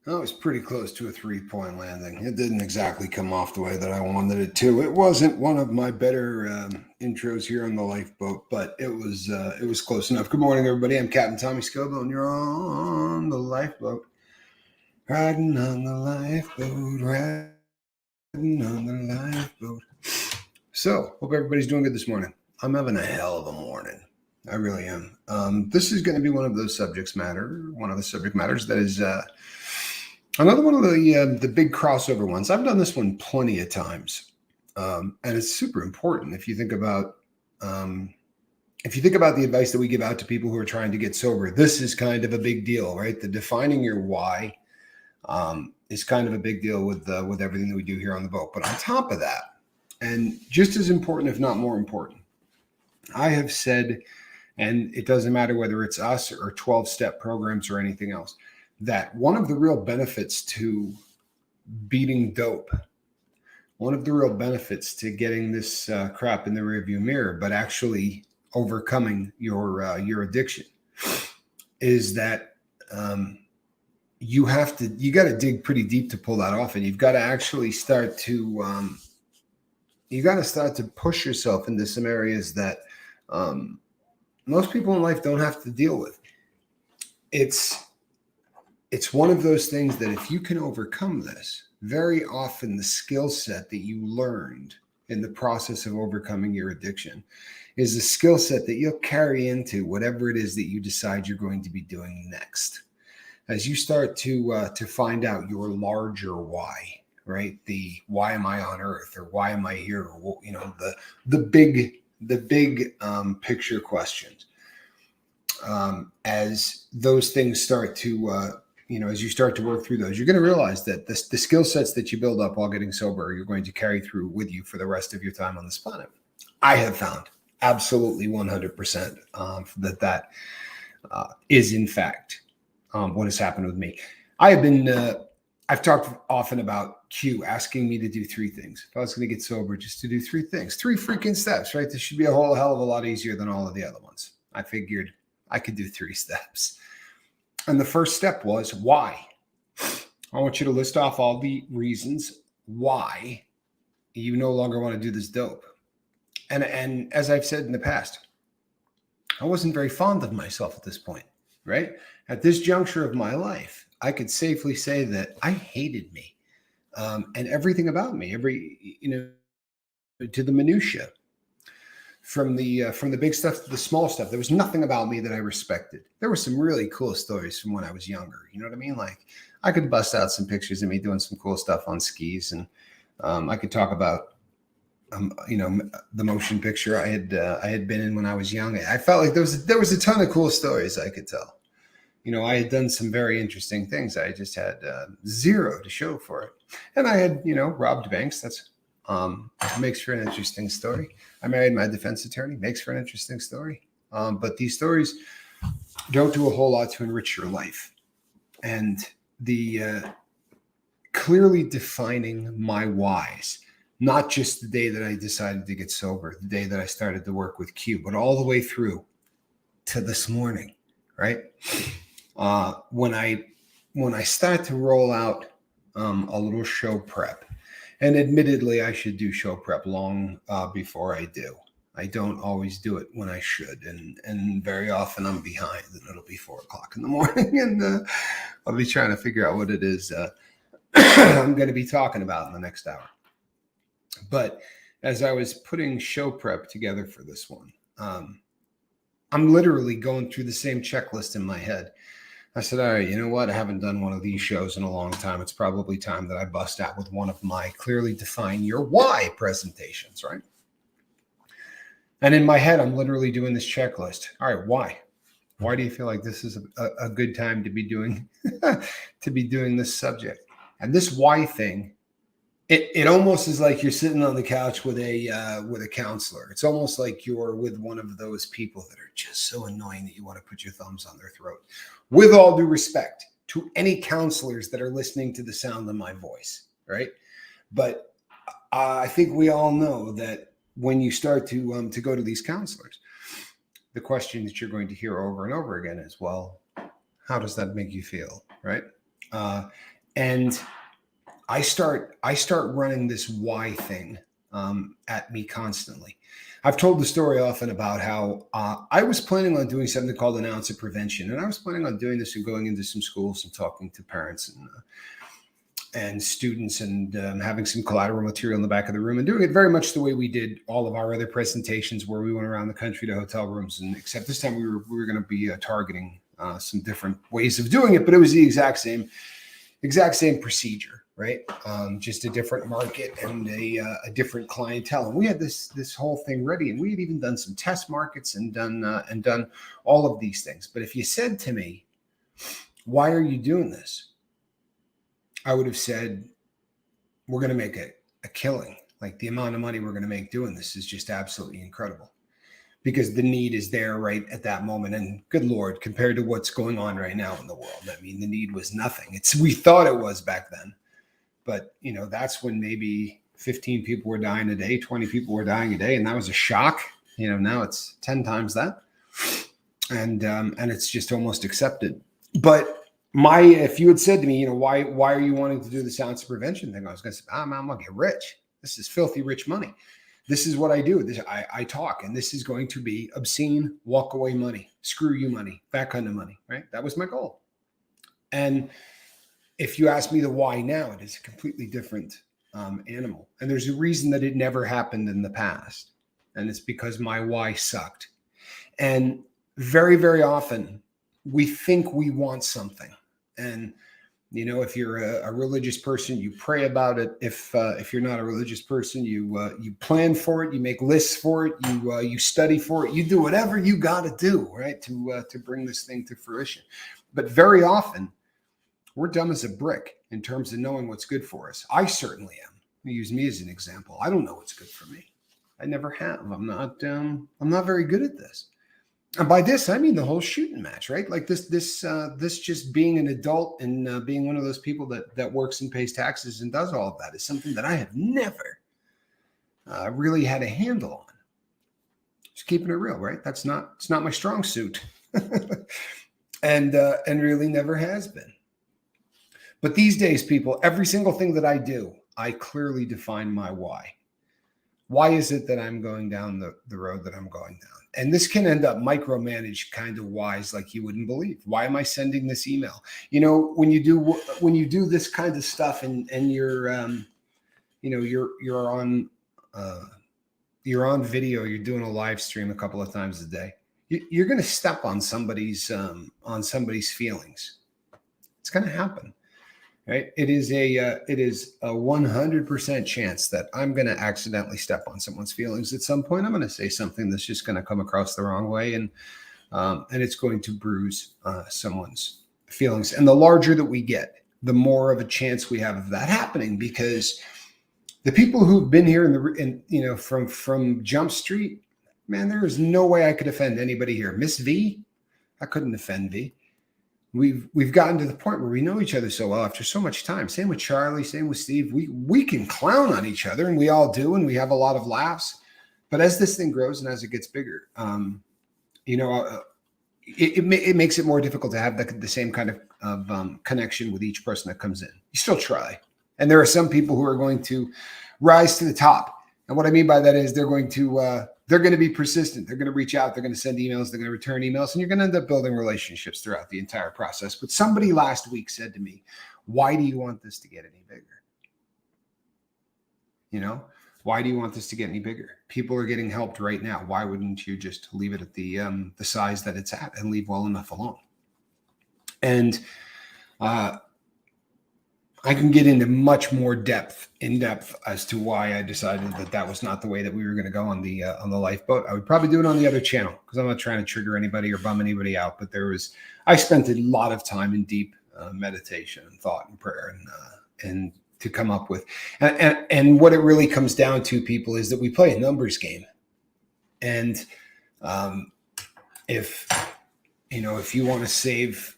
I was pretty close to a three-point landing. It didn't exactly come off the way that I wanted it to. It wasn't one of my better intros here on the lifeboat, but it was close enough. Good morning, everybody. I'm Captain Tommy Scoville, and you're on the lifeboat, riding on the lifeboat, riding on the lifeboat. So, hope everybody's doing good this morning. I'm having a hell of a morning. I really am. This is going to be one of the subject matters that is. Another one of the big crossover ones. I've done this one plenty of times, and it's super important if you think about the advice that we give out to people who are trying to get sober. This is kind of a big deal, right? The defining your why is kind of a big deal with everything that we do here on the boat. But on top of that, and just as important, if not more important, I have said, and it doesn't matter whether it's us or 12-step programs or anything else, that one of the real benefits to beating dope, one of the real benefits to getting this crap in the rearview mirror, but actually overcoming your addiction, is that you got to dig pretty deep to pull that off, and you've got to actually start to push yourself into some areas that most people in life don't have to deal with. It's one of those things that if you can overcome this, very often the skill set that you learned in the process of overcoming your addiction is a skill set that you'll carry into whatever it is that you decide you're going to be doing next. As you start to find out your larger why, right? The why am I on earth, or why am I here? Or, the big picture questions. As those things start to as you start to work through those, you're going to realize that the skill sets that you build up while getting sober, you're going to carry through with you for the rest of your time on this planet. I have found absolutely 100% that is in fact what has happened with me. I've talked often about Q asking me to do three things. If I was going to get sober, just to do three things, 3 freaking steps, right? This should be a whole hell of a lot easier than all of the other ones. I figured I could do 3 steps. And the first step was why. I want you to list off all the reasons why you no longer want to do this dope. And as I've said in the past, I wasn't very fond of myself at this point, right? At this juncture of my life, I could safely say that I hated me and everything about me, to the minutia. From the big stuff to the small stuff, there was nothing about me that I respected. There were some really cool stories from when I was younger. You know what I mean? Like, I could bust out some pictures of me doing some cool stuff on skis, and I could talk about the motion picture I had been in when I was young. I felt like there was a ton of cool stories I could tell. I had done some very interesting things. I just had zero to show for it, and I had robbed banks. That's makes for an interesting story. I married my defense attorney. Makes for an interesting story. But these stories don't do a whole lot to enrich your life. And the clearly defining my whys, not just the day that I decided to get sober, the day that I started to work with Q, but all the way through to this morning, right? When I start to roll out a little show prep. And admittedly, I should do show prep long before I do. I don't always do it when I should. And very often I'm behind, and it'll be 4:00 in the morning. And I'll be trying to figure out what it is I'm going to be talking about in the next hour. But as I was putting show prep together for this one, I'm literally going through the same checklist in my head. I said, all right, you know what? I haven't done one of these shows in a long time. It's probably time that I bust out with one of my clearly define your why presentations, right? And in my head, I'm literally doing this checklist. All right, why? Why do you feel like this is a good time to be doing this subject? And this why thing, it almost is like you're sitting on the couch with a counselor. It's almost like you're with one of those people that are just so annoying that you want to put your thumbs on their throat. With all due respect to any counselors that are listening to the sound of my voice, right? But I think we all know that when you start to go to these counselors, the question that you're going to hear over and over again is, well, how does that make you feel, right? And I start running this why thing at me constantly. I've told the story often about how I was planning on doing something called an ounce of prevention, and I was planning on doing this and going into some schools and talking to parents and students and having some collateral material in the back of the room and doing it very much the way we did all of our other presentations, where we went around the country to hotel rooms, and except this time we were going to be targeting some different ways of doing it, but it was the exact same procedure. Right, just a different market and a different clientele, and we had this whole thing ready, and we had even done some test markets and done all of these things. But if you said to me, "Why are you doing this?" I would have said, "We're going to make a killing. Like, the amount of money we're going to make doing this is just absolutely incredible, because the need is there right at that moment." And good Lord, compared to what's going on right now in the world, I mean, the need was nothing. We thought it was back then. But, that's when maybe 15 people were dying a day, 20 people were dying a day. And that was a shock. Now it's 10 times that. And it's just almost accepted. But if you had said to me, why are you wanting to do this ounce of prevention thing? I was going to say, I'm going to get rich. This is filthy rich money. This is what I do. I talk, and this is going to be obscene, walk away money, screw you money, that kind of money, right? That was my goal. And if you ask me the why now, it is a completely different animal. And there's a reason that it never happened in the past. And it's because my why sucked. And very, very often we think we want something. And, if you're a religious person, you pray about it. If you're not a religious person, you plan for it, you make lists for it, you study for it, you do whatever you got to do, right, to bring this thing to fruition. But very often, we're dumb as a brick in terms of knowing what's good for us. I certainly am. Use me as an example. I don't know what's good for me. I never have. I'm not very good at this. And by this, I mean the whole shooting match, right? Like this just being an adult and being one of those people that works and pays taxes and does all of that is something that I have never really had a handle on. Just keeping it real, right? It's not my strong suit, and really never has been. But these days, people, every single thing that I do, I clearly define my why. Why is it that I'm going down the road that I'm going down? And this can end up micromanaged kind of whys like you wouldn't believe. Why am I sending this email? When you do this kind of stuff and you're on video, you're doing a live stream a couple of times a day, you're going to step on somebody's feelings. It's going to happen. Right? It is a 100% chance that I'm going to accidentally step on someone's feelings at some point. I'm going to say something that's just going to come across the wrong way, and it's going to bruise someone's feelings. And the larger that we get, the more of a chance we have of that happening, because the people who've been here from Jump Street, man, there is no way I could offend anybody here. Miss V, I couldn't offend V. We've gotten to the point where we know each other so well after so much time. Same with Charlie, same with Steve. We can clown on each other, and we all do, and we have a lot of laughs. But as this thing grows and as it gets bigger, it makes it more difficult to have the same kind of connection with each person that comes in. You still try, and there are some people who are going to rise to the top. And what I mean by that is they're going to be persistent. They're going to reach out. They're going to send emails. They're going to return emails. And you're going to end up building relationships throughout the entire process. But somebody last week said to me, why do you want this to get any bigger? Why do you want this to get any bigger? People are getting helped right now. Why wouldn't you just leave it at the size that it's at and leave well enough alone? And I can get into much more in depth as to why I decided that was not the way that we were going to go on the lifeboat. I would probably do it on the other channel because I'm not trying to trigger anybody or bum anybody out. But I spent a lot of time in deep meditation and thought and prayer and to come up with, and what it really comes down to, people, is that we play a numbers game. And if you want to save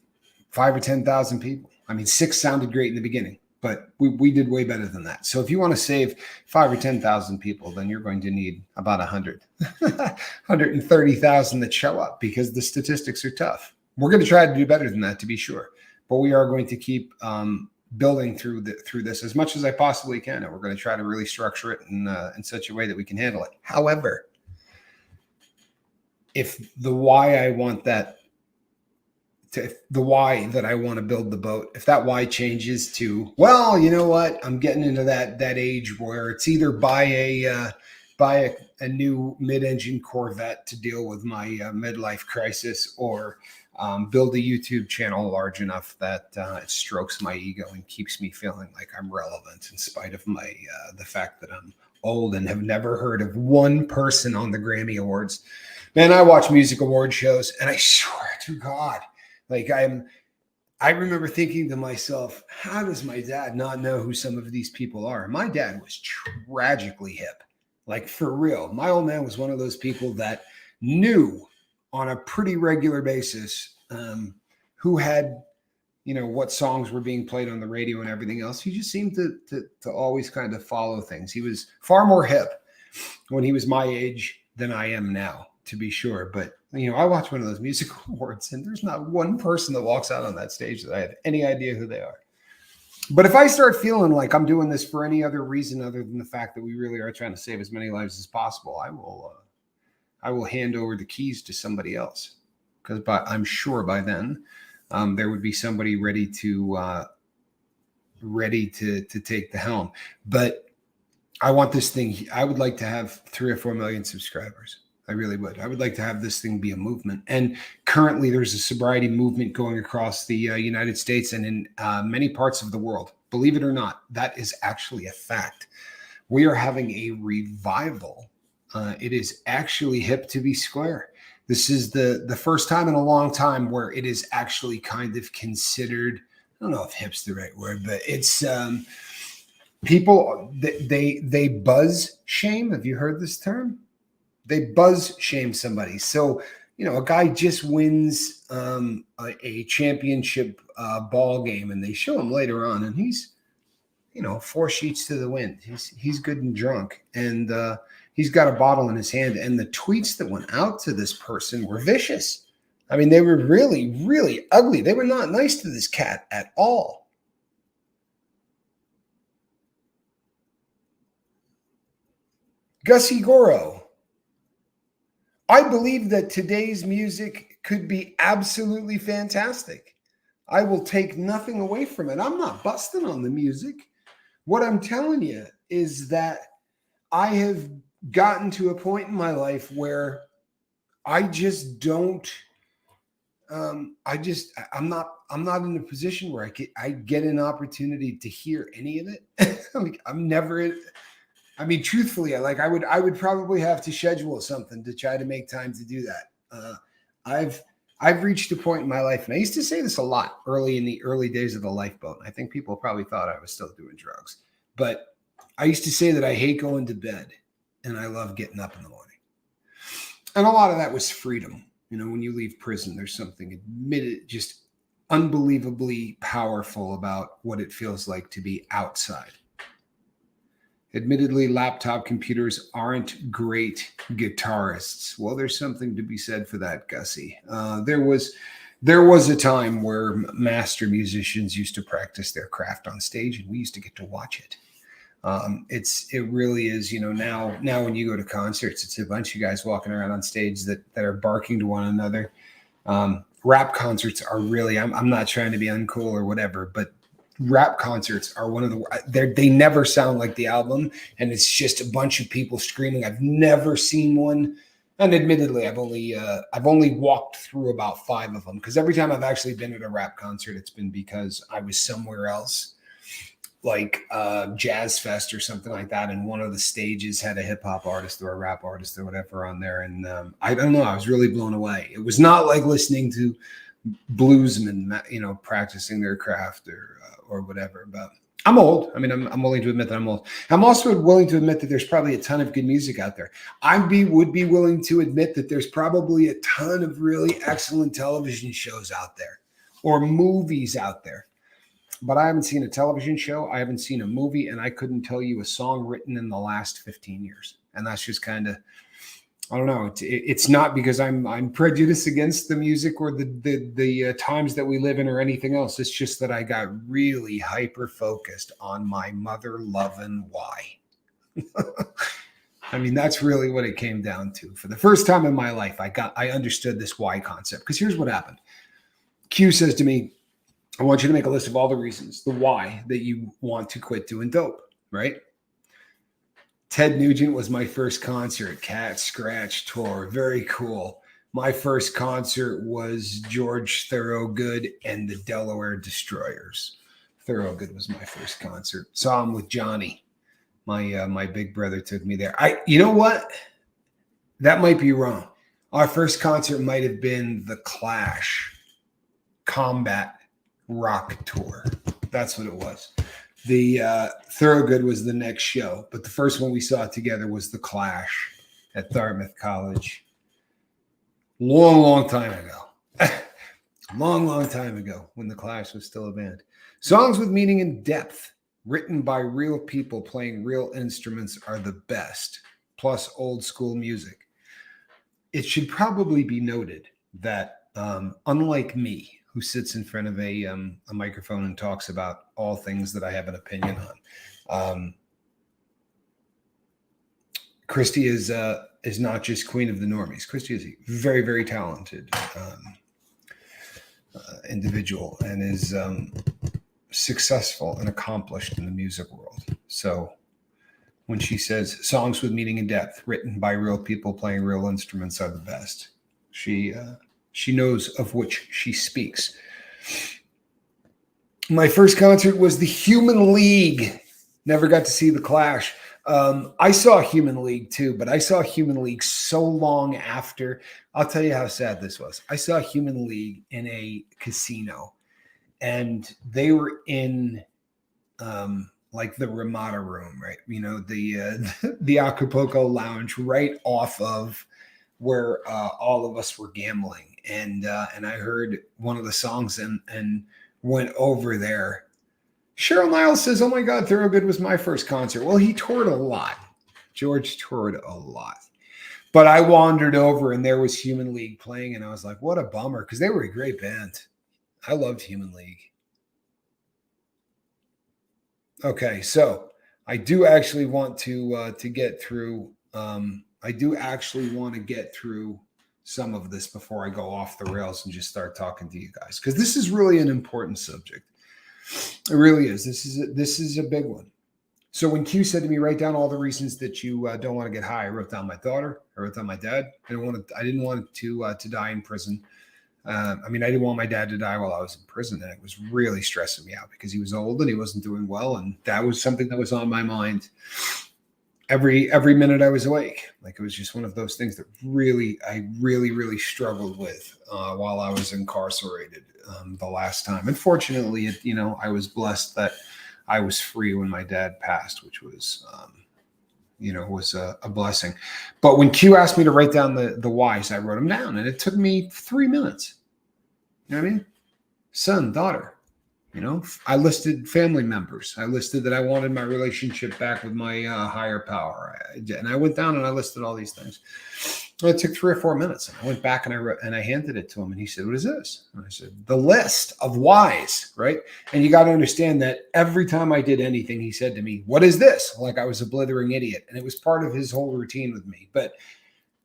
5 or 10,000 people, I mean, 6 sounded great in the beginning, but we did way better than that. So if you want to save 5 or 10,000 people, then you're going to need about 130,000 that show up, because the statistics are tough. We're going to try to do better than that, to be sure, but we are going to keep building through this as much as I possibly can, and we're going to try to really structure it in such a way that we can handle it. However, if the why I want that, if the why that I want to build the boat, if that why changes to, well, you know what, I'm getting into that age where it's either buy a new mid-engine Corvette to deal with my midlife crisis, or build a YouTube channel large enough that it strokes my ego and keeps me feeling like I'm relevant in spite of my the fact that I'm old and have never heard of one person on the Grammy Awards. Man, I watch music award shows, and I swear to God, like I remember thinking to myself, how does my dad not know who some of these people are? My dad was tragically hip, like for real. My old man was one of those people that knew on a pretty regular basis who had, what songs were being played on the radio and everything else. He just seemed to always kind of follow things. He was far more hip when he was my age than I am now, to be sure. But, I watch one of those music awards, and there's not one person that walks out on that stage that I have any idea who they are. But if I start feeling like I'm doing this for any other reason other than the fact that we really are trying to save as many lives as possible, I will hand over the keys to somebody else, because I'm sure by then there would be somebody ready to take the helm. But I want this thing. I would like to have 3 or 4 million subscribers. I really would. I would like to have this thing be a movement. And currently there's a sobriety movement going across the United States and in many parts of the world. Believe it or not, that is actually a fact. We are having a revival. It is actually hip to be square. This is the first time in a long time where it is actually kind of considered, I don't know if hip's the right word, but it's people, they buzz shame. Have you heard this term? They buzz shame somebody. So, a guy just wins a championship ball game, and they show him later on, and he's, 4 sheets to the wind. He's good and drunk, and he's got a bottle in his hand. And the tweets that went out to this person were vicious. I mean, they were really, really ugly. They were not nice to this cat at all. Gussie Goro. I believe that today's music could be absolutely fantastic. I will take nothing away from it. I'm not busting on the music. What I'm telling you is that I have gotten to a point in my life where I just don't. I'm not in a position where I get an opportunity to hear any of it. I'm never. I mean, truthfully, I would probably have to schedule something to try to make time to do that. I've reached a point in my life, and I used to say this a lot early in the early days of the lifeboat. I think people probably thought I was still doing drugs, but I used to say that I hate going to bed and I love getting up in the morning. And a lot of that was freedom. When you leave prison, there's something just unbelievably powerful about what it feels like to be outside. Admittedly, laptop computers aren't great guitarists. Well, there's something to be said for that, Gussie. There was a time where master musicians used to practice their craft on stage, and we used to get to watch it. It really is, now when you go to concerts, it's a bunch of guys walking around on stage that are barking to one another. Rap concerts are really, I'm not trying to be uncool or whatever, but rap concerts are one of they never sound like the album, and it's just a bunch of people screaming. I've never seen one, and admittedly I've only walked through about 5 of them, because every time I've actually been at a rap concert, it's been because I was somewhere else, like Jazz Fest or something like that, and one of the stages had a hip-hop artist or a rap artist or whatever on there, and I don't know, I was really blown away. It was not like listening to bluesmen, practicing their craft or whatever. But I'm old. I mean, I'm willing to admit that I'm old. I'm also willing to admit that there's probably a ton of good music out there. Would be willing to admit that there's probably a ton of really excellent television shows out there or movies out there. But I haven't seen a television show. I haven't seen a movie, and I couldn't tell you a song written in the last 15 years. And that's just kind of I don't know. It's not because I'm prejudiced against the music or the times that we live in or anything else. It's just that I got really hyper focused on my mother loving why. I mean, that's really what it came down to. For the first time in my life, I understood this why concept. Because here's what happened. Q says to me, I want you to make a list of all the reasons, the why that you want to quit doing dope, right? Ted Nugent was my first concert, Cat Scratch Tour. Very cool. My first concert was George Thorogood and the Delaware Destroyers. Thorogood was my first concert. Saw him with Johnny. My big brother took me there. You know what? That might be wrong. Our first concert might have been the Clash Combat Rock Tour. That's what it was. The Thorogood was the next show, but the first one we saw together was the Clash at Dartmouth College. Long time ago. long time ago when the Clash was still a band. Songs with meaning and depth, written by real people playing real instruments, are the best, plus old school music. It should probably be noted that unlike me, who sits in front of a microphone and talks about all things that I have an opinion on, Christy is not just queen of the normies. Christy is a very, very talented individual and is successful and accomplished in the music world. So when she says songs with meaning and depth, written by real people playing real instruments, are the best, she knows of which she speaks. My first concert was the Human League. Never got to see the Clash. I saw Human League too, but I saw Human League so long after. I'll tell you how sad this was. I saw Human League in a casino, and they were in like the Ramada room, right? You know, the Acapulco Lounge, right off of where all of us were gambling. And I heard one of the songs and went over there. Cheryl Niles says, "Oh my God, Thorogood was my first concert." Well, he toured a lot. George toured a lot. But I wandered over and there was Human League playing, and I was like, what a bummer, because they were a great band. I loved Human League. Okay, so I do actually want to get through. I do actually want to get through some of this before I go off the rails and just start talking to you guys, because this is really an important subject. It really is. This is a big one. So when Q said to me, write down all the reasons that you don't want to get high, I wrote down my daughter. I wrote down my dad. I didn't want to die in prison. I didn't want my dad to die while I was in prison, and it was really stressing me out because he was old and he wasn't doing well, and that was something that was on my mind every minute I was awake. Like, it was just one of those things that I really struggled with while I was incarcerated the last time. Unfortunately, I was blessed that I was free when my dad passed, which was was a blessing. But when Q asked me to write down the whys, I wrote them down, and it took me 3 minutes. You know what I mean? Son, daughter. I listed family members. I listed that I wanted my relationship back with my higher power. And I went down and I listed all these things. It took 3 or 4 minutes. And I went back and I handed it to him. And he said, "What is this?" And I said, "The list of whys," right? And you got to understand that every time I did anything, he said to me, "What is this?" Like I was a blithering idiot. And it was part of his whole routine with me. But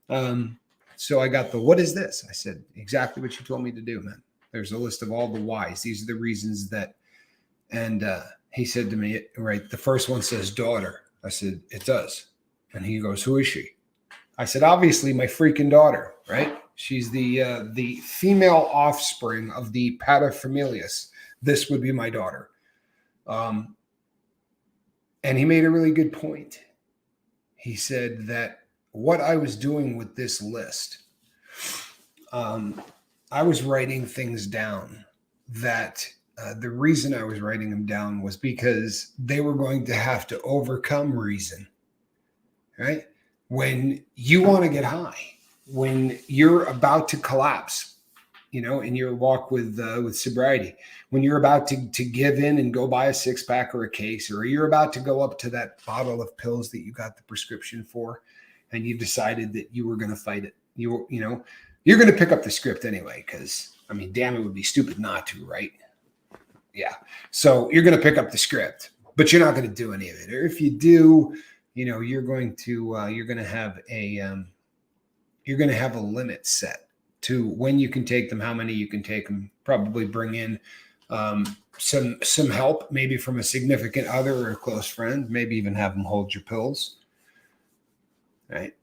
so I got the "what is this?" I said, "Exactly what you told me to do, man. There's a list of all the whys. These are the reasons that," and he said to me, right, the first one says daughter. I said, "It does." And he goes, "Who is she?" I said, "Obviously my freaking daughter, right? She's the female offspring of the paterfamilias. This would be my daughter." And he made a really good point. He said that what I was doing with this list, I was writing things down that the reason I was writing them down was because they were going to have to overcome reason, right? When you want to get high, when you're about to collapse, in your walk with sobriety, when you're about to give in and go buy a 6-pack or a case, or you're about to go up to that bottle of pills that you got the prescription for, and you decided that you were going to fight it. You're going to pick up the script anyway, because I mean, damn, it would be stupid not to, right? Yeah. So you're going to pick up the script, but you're not going to do any of it. Or if you do, you're going to have a limit set to when you can take them, how many you can take them. Probably bring in some help, maybe from a significant other or a close friend. Maybe even have them hold your pills, right?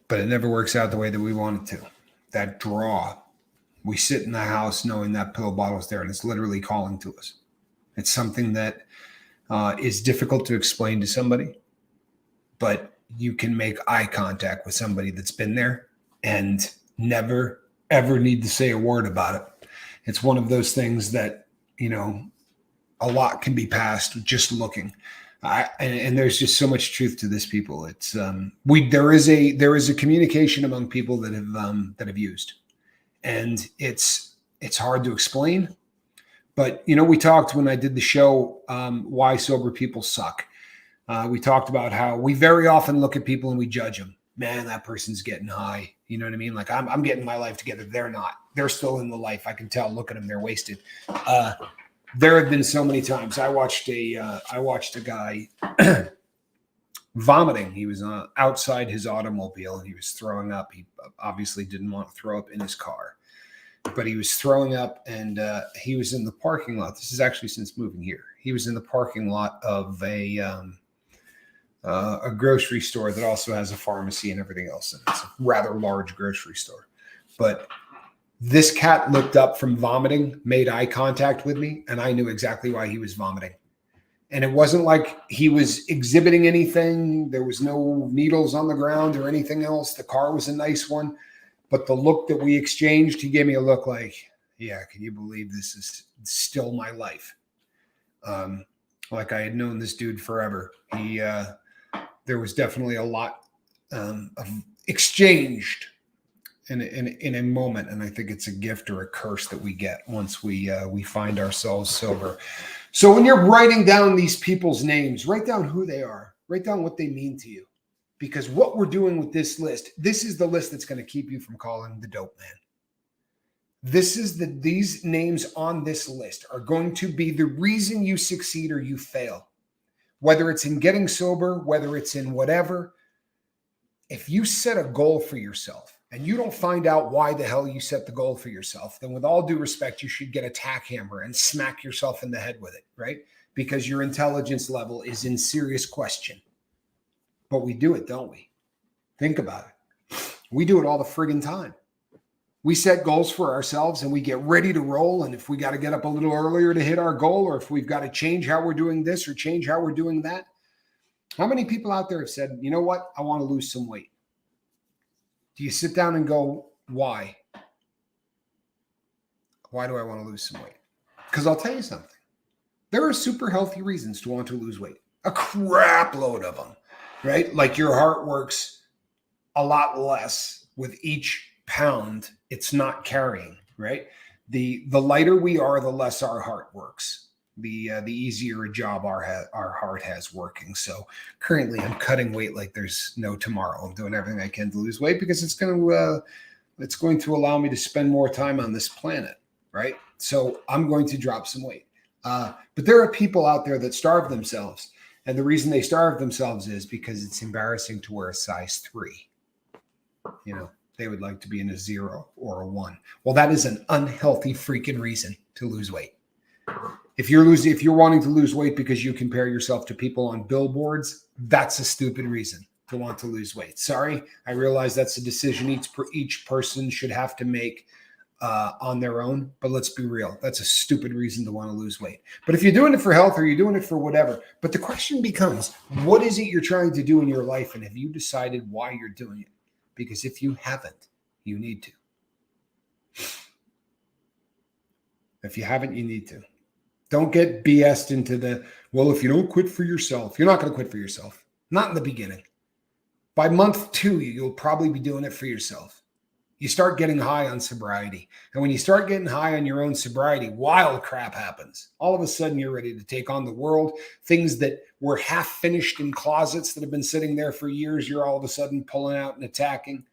But it never works out the way that we want it to. That draw. We sit in the house knowing that pill bottle's there and it's literally calling to us. It's something that is difficult to explain to somebody, but you can make eye contact with somebody that's been there and never, ever need to say a word about it. It's one of those things that, a lot can be passed just looking. And there's just so much truth to this, people. It's there is a communication among people that have used. And it's hard to explain, but we talked when I did the show, why sober people suck. We talked about how we very often look at people and we judge them. Man, that person's getting high. You know what I mean? Like I'm getting my life together. They're not. They're still in the life. I can tell. Look at them. They're wasted. There have been so many times. I watched a guy vomiting. He was outside his automobile and he was throwing up. He obviously didn't want to throw up in his car, but he was throwing up, and he was in the parking lot. This is actually since moving here. He was in the parking lot of a grocery store that also has a pharmacy and everything else. And it's a rather large grocery store. But this cat looked up from vomiting, made eye contact with me, and I knew exactly why he was vomiting. And it wasn't like he was exhibiting anything. There was no needles on the ground or anything else. The car was a nice one. But the look that we exchanged, he gave me a look like, yeah, can you believe this is still my life? Like I had known this dude forever. There was definitely a lot of exchanged in a moment. And I think it's a gift or a curse that we get once we find ourselves sober. So when you're writing down these people's names, write down who they are, write down what they mean to you. Because what we're doing with this list, this is the list that's going to keep you from calling the dope man. These names on this list are going to be the reason you succeed or you fail. Whether it's in getting sober, whether it's in whatever. If you set a goal for yourself and you don't find out why the hell you set the goal for yourself, then with all due respect, you should get a tack hammer and smack yourself in the head with it, right? Because your intelligence level is in serious question. But we do it, don't we? Think about it. We do it all the friggin' time. We set goals for ourselves and we get ready to roll. And if we got to get up a little earlier to hit our goal, or if we've got to change how we're doing this or change how we're doing that. How many people out there have said, you know what? I want to lose some weight. Do you sit down and go, why? Why do I want to lose some weight? Because I'll tell you something. There are super healthy reasons to want to lose weight. A crap load of them. Right? Like your heart works a lot less with each pound it's not carrying, right? The lighter we are, the less our heart works. The easier a job our heart has working. So currently I'm cutting weight like there's no tomorrow. I'm doing everything I can to lose weight because it's going to allow me to spend more time on this planet, right? So I'm going to drop some weight. But there are people out there that starve themselves. And the reason they starve themselves is because it's embarrassing to wear a size 3. They would like to be in a 0 or a 1. Well, that is an unhealthy freaking reason to lose weight. If you're wanting to lose weight because you compare yourself to people on billboards, that's a stupid reason to want to lose weight. Sorry, I realize that's a decision each person should have to make on their own, but let's be real. That's a stupid reason to want to lose weight. But if you're doing it for health or you're doing it for whatever, but the question becomes, what is it you're trying to do in your life? And have you decided why you're doing it? Because if you haven't, you need to. If you haven't, you need to. Don't get BS'd into well, if you don't quit for yourself, you're not going to quit for yourself. Not in the beginning. By month 2, you'll probably be doing it for yourself. You start getting high on sobriety. And when you start getting high on your own sobriety, wild crap happens. All of a sudden, you're ready to take on the world. Things that were half finished in closets that have been sitting there for years, you're all of a sudden pulling out and attacking.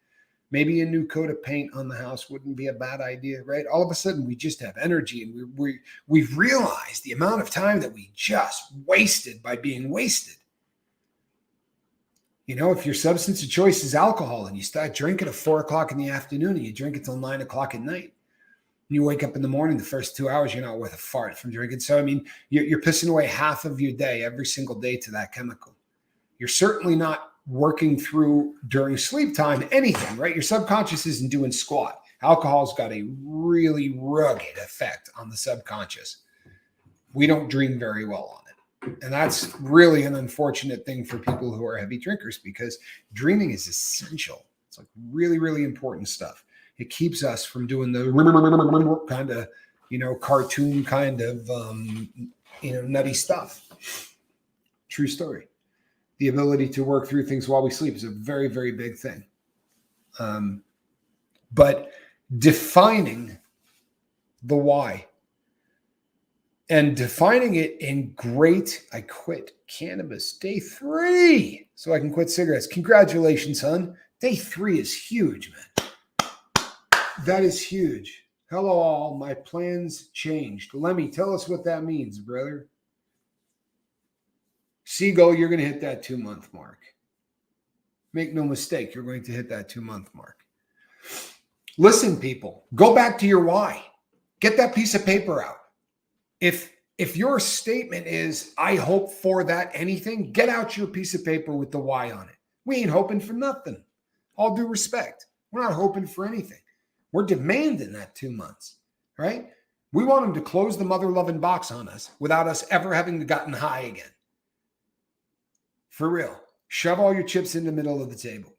Maybe a new coat of paint on the house wouldn't be a bad idea, right? All of a sudden, we just have energy, and we've realized the amount of time that we just wasted by being wasted. You know, if your substance of choice is alcohol and you start drinking at 4 o'clock in the afternoon and you drink until 9 o'clock at night, and you wake up in the morning, the first 2 hours, you're not worth a fart from drinking. So, I mean, you're pissing away half of your day every single day to that chemical. You're certainly not working through during sleep time anything, right? Your subconscious isn't doing squat. Alcohol's got a really rugged effect on the subconscious. We don't dream very well on it. And that's really an unfortunate thing for people who are heavy drinkers, because dreaming is essential. It's like really, really important stuff. It keeps us from doing the kind of, you know, cartoon kind of, nutty stuff. True story. The ability to work through things while we sleep is a very, very big thing. But defining the why and defining it in great, I quit cannabis day 3 so I can quit cigarettes. Congratulations, son. Day 3 is huge, man. That is huge. Hello, all. My plans changed. Lemmy, tell us what that means, brother. Seagull, you're going to hit that 2-month mark. Make no mistake, you're going to hit that 2-month mark. Listen, people, go back to your why. Get that piece of paper out. If your statement is, I hope for that anything, get out your piece of paper with the why on it. We ain't hoping for nothing. All due respect. We're not hoping for anything. We're demanding that 2 months, right? We want them to close the mother-loving box on us without us ever having gotten high again. For real. Shove all your chips in the middle of the table.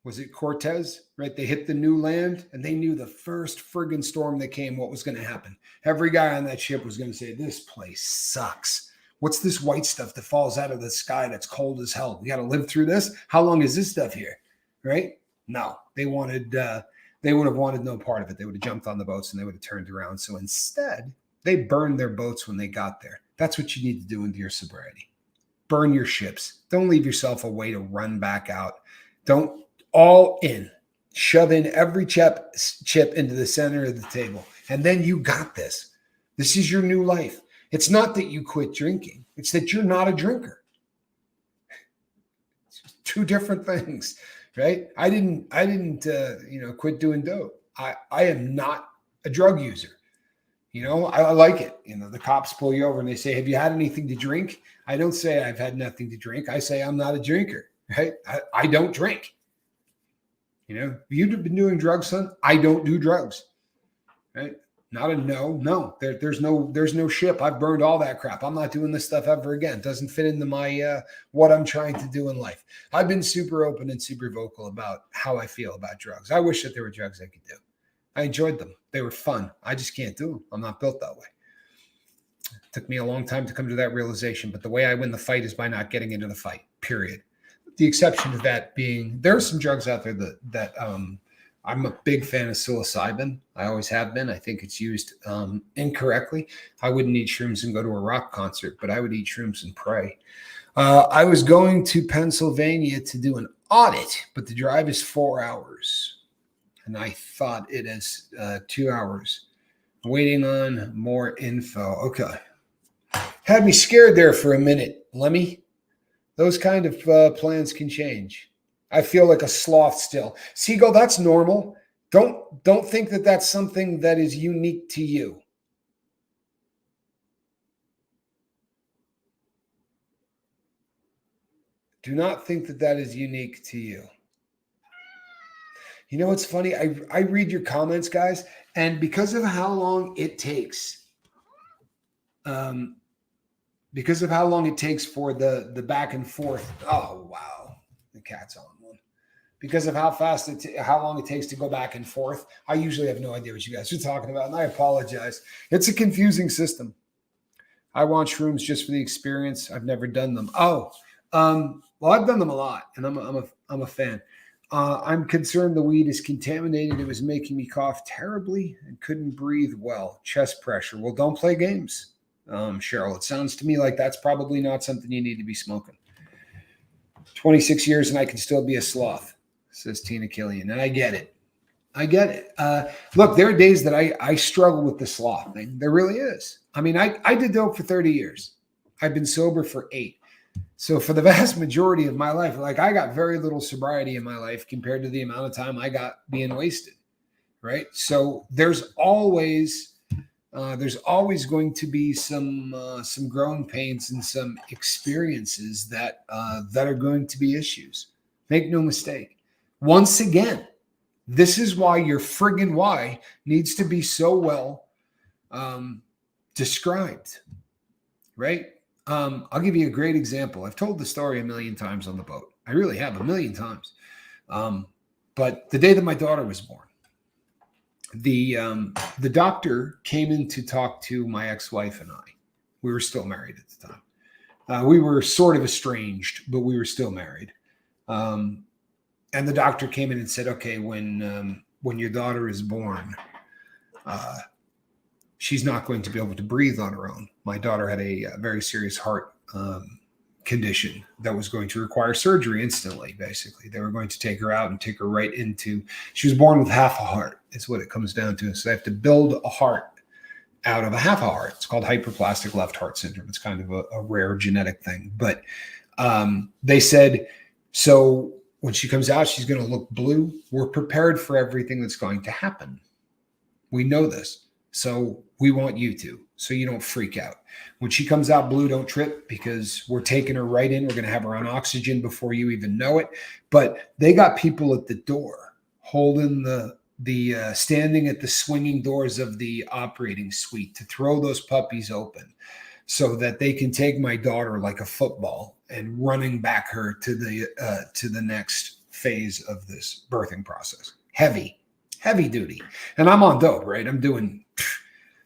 Was it Cortez, right? They hit the new land and they knew the first friggin' storm that came, what was going to happen. Every guy on that ship was going to say, this place sucks. What's this white stuff that falls out of the sky that's cold as hell? We got to live through this? How long is this stuff here? Right? No, they would have wanted no part of it. They would have jumped on the boats and they would have turned around. So instead, they burned their boats when they got there. That's what you need to do into your sobriety. Burn your ships. Don't leave yourself a way to run back out. Don't all in. Shove in every chip into the center of the table. And then you got this. This is your new life. It's not that you quit drinking. It's that you're not a drinker. It's just 2 different things, right? I didn't quit doing dope. I am not a drug user. You know, I like it. You know, the cops pull you over and they say, have you had anything to drink? I don't say I've had nothing to drink. I say I'm not a drinker, right? I don't drink. You know, you've been doing drugs, son? I don't do drugs, right? Not a no. There's no ship. I've burned all that crap. I'm not doing this stuff ever again. It doesn't fit into my what I'm trying to do in life. I've been super open and super vocal about how I feel about drugs. I wish that there were drugs I could do. I enjoyed them. They were fun. I just can't do them. I'm not built that way. It took me a long time to come to that realization, but the way I win the fight is by not getting into the fight, period. The exception to that being, there are some drugs out there that I'm a big fan of psilocybin. I always have been. I think it's used incorrectly. I wouldn't eat shrooms and go to a rock concert, but I would eat shrooms and pray. I was going to Pennsylvania to do an audit, but the drive is 4 hours. And I thought it is 2 hours. Waiting on more info. Okay. Had me scared there for a minute, Lemmy. Those kind of plans can change. I feel like a sloth still. Seagull, that's normal. Don't think that that's something that is unique to you. Do not think that that is unique to you. You know what's funny? I read your comments, guys, and because of how long it takes, for the back and forth. Oh wow, the cat's on one. Because of how long it takes to go back and forth, I usually have no idea what you guys are talking about, and I apologize. It's a confusing system. I want shrooms just for the experience. I've never done them. Well, I've done them a lot, and I'm a fan. I'm concerned the weed is contaminated. It was making me cough terribly and couldn't breathe well. Chest pressure. Well, don't play games, Cheryl. It sounds to me like that's probably not something you need to be smoking. 26 years and I can still be a sloth, says Tina Killian. And I get it. Look, there are days that I struggle with the sloth thing. There really is. I mean, I did dope for 30 years. I've been sober for 8. So for the vast majority of my life, like I got very little sobriety in my life compared to the amount of time I got being wasted. Right. So there's always going to be some growing pains and some experiences that are going to be issues. Make no mistake. Once again, this is why your friggin' why needs to be so well described, right? I'll give you a great example. I've told the story a million times on the boat. I really have, a million times. But the day that my daughter was born, the doctor came in to talk to my ex-wife and I. We were still married at the time. We were sort of estranged, but we were still married. And the doctor came in and said, okay, when your daughter is born, she's not going to be able to breathe on her own. My daughter had a very serious heart condition that was going to require surgery instantly, basically. They were going to take her out and take her right into, she was born with half a heart, is what it comes down to. So they have to build a heart out of a half a heart. It's called hyperplastic left heart syndrome. It's kind of a rare genetic thing. But they said, so when she comes out, she's going to look blue. We're prepared for everything that's going to happen. We know this. So we want you to, so you don't freak out. When she comes out blue, don't trip, because we're taking her right in. We're going to have her on oxygen before you even know it. But they got people at the door holding the standing at the swinging doors of the operating suite to throw those puppies open so that they can take my daughter like a football and running back her to the next phase of this birthing process. Heavy duty. And I'm on dope, right? I'm doing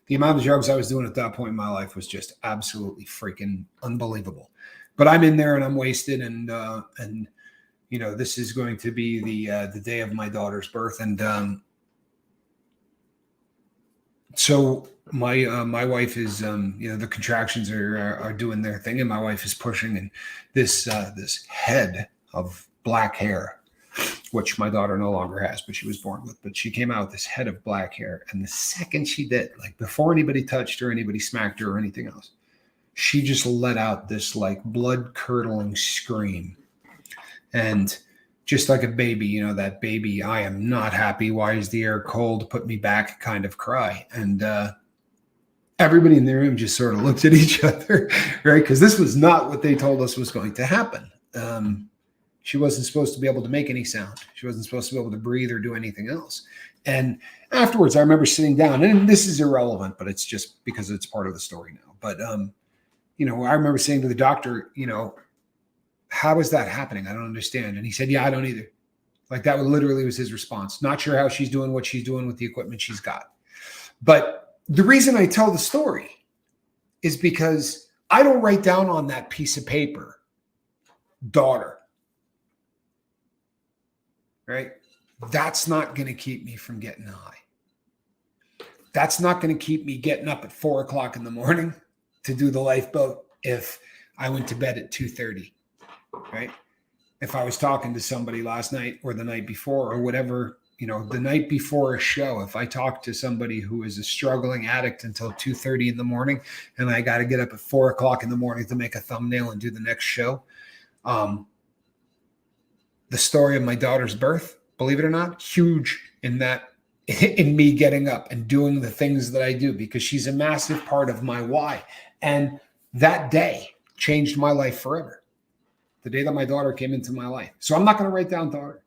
the amount of drugs I was doing at that point in my life was just absolutely freaking unbelievable. But I'm in there and I'm wasted, and you know, this is going to be the day of my daughter's birth, and so my wife is the contractions are doing their thing, and my wife is pushing, and this head of black hair, which my daughter no longer has, but she was born with. But she came out with this head of black hair. And the second she did, like before anybody touched her, anybody smacked her or anything else, she just let out this like blood curdling scream. And just like a baby, you know, that baby, I am not happy. Why is the air cold? Put me back kind of cry. And everybody in the room just sort of looked at each other, right? Because this was not what they told us was going to happen. She wasn't supposed to be able to make any sound. She wasn't supposed to be able to breathe or do anything else. And afterwards, I remember sitting down, and this is irrelevant, but it's just because it's part of the story now. But, I remember saying to the doctor, how is that happening? I don't understand. And he said, yeah, I don't either. Like that literally was his response. Not sure how she's doing what she's doing with the equipment she's got. But the reason I tell the story is because I don't write down on that piece of paper, daughter. Right? That's not going to keep me from getting high. That's not going to keep me getting up at 4 o'clock in the morning to do the lifeboat if I went to bed at 2:30, right? If I was talking to somebody last night or the night before or whatever, the night before a show, if I talked to somebody who is a struggling addict until 2:30 in the morning and I got to get up at 4 o'clock in the morning to make a thumbnail and do the next show, the story of my daughter's birth, believe it or not, huge in me getting up and doing the things that I do, because she's a massive part of my why. And that day changed my life forever. The day that my daughter came into my life. So I'm not going to write down daughter.